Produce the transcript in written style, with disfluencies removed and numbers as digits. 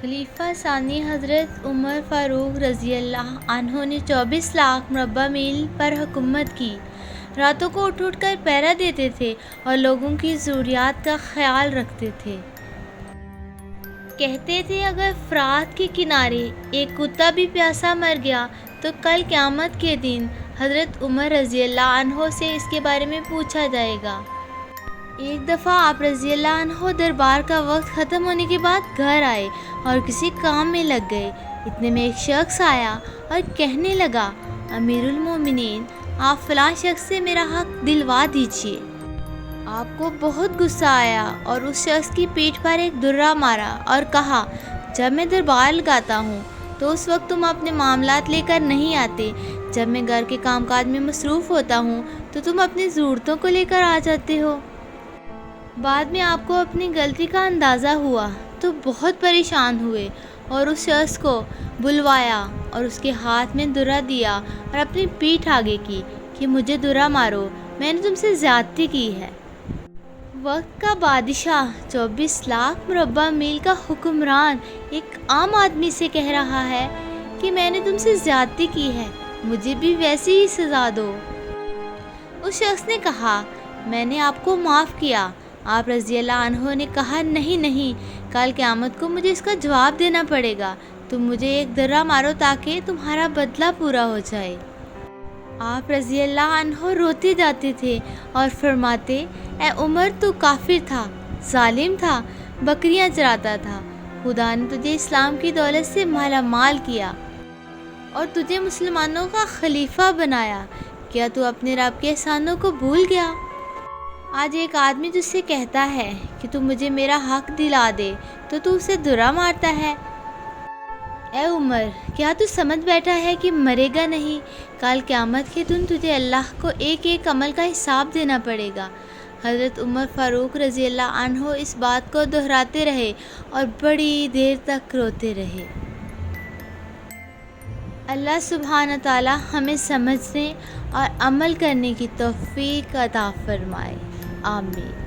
खलीफा सानी हज़रत उमर फ़ारूक रज़ी अल्लाह अन्हो ने 24 लाख मुरब्बा मील पर हुकूमत की। रातों को उठ उठ कर पहरा देते थे और लोगों की ज़रूरियात का ख्याल रखते थे। कहते थे अगर फ़रात के किनारे एक कुत्ता भी प्यासा मर गया तो कल क़यामत के दिन हज़रत उमर रज़ी अल्लाह अन्हो से इसके बारे में पूछा जाएगा। एक दफ़ा आप रज़ी अल्लाह अन्हो दरबार का वक्त ख़त्म होने के बाद घर आए और किसी काम में लग गए। इतने में एक शख्स आया और कहने लगा, अमीरुल मोमिनीन, आप फ़लाँ शख्स से मेरा हक़ दिलवा दीजिए। आपको बहुत गुस्सा आया और उस शख्स की पीठ पर एक दुर्रा मारा और कहा, जब मैं दरबार लगाता हूँ तो उस वक्त तुम अपने मामलात लेकर नहीं आते, जब मैं घर के कामकाज में मसरूफ़ होता हूँ तो तुम अपनी ज़रूरतों को लेकर आ जाते हो। बाद में आपको अपनी गलती का अंदाज़ा हुआ तो बहुत परेशान हुए और उस शख्स को बुलवाया और उसके हाथ में दुर्रा दिया और अपनी पीठ आगे की कि मुझे दुर्रा मारो, मैंने तुमसे ज़्यादती की है। वक्त का बादशाह 24 लाख मुरब्बा मील का हुक्मरान एक आम आदमी से कह रहा है कि मैंने तुमसे ज़्यादती की है, मुझे भी वैसी ही सज़ा दो। उस शख्स ने कहा, मैंने आपको माफ़ किया। आप रज़ी अल्लाह अन्हो ने कहा, नहीं नहीं, कल क़यामत को मुझे इसका जवाब देना पड़ेगा। तुम मुझे एक दर्रा मारो ताकि तुम्हारा बदला पूरा हो जाए। आप रज़ी अल्लाह अन्हो रोते जाते थे और फरमाते, ए उमर, तू काफिर था, जालिम था, बकरियां चराता था। खुदा ने तुझे इस्लाम की दौलत से माला माल किया और तुझे मुसलमानों का खलीफा बनाया। क्या तू अपने रब के एहसानों को भूल गया? आज एक आदमी तुझसे कहता है कि तू मुझे मेरा हक दिला दे तो तू उसे दुर्रा मारता है। ए उमर, क्या तू समझ बैठा है कि मरेगा नहीं? कल क़यामत के दिन तुझे अल्लाह को एक एक अमल का हिसाब देना पड़ेगा। हज़रत उमर फ़ारूक रज़ी अल्लाह अन्हो इस बात को दोहराते रहे और बड़ी देर तक रोते रहे। अल्लाह सुब्हान तआला हमें समझने और अमल करने की तौफ़ीक़ अता फ़रमाए। आमीन।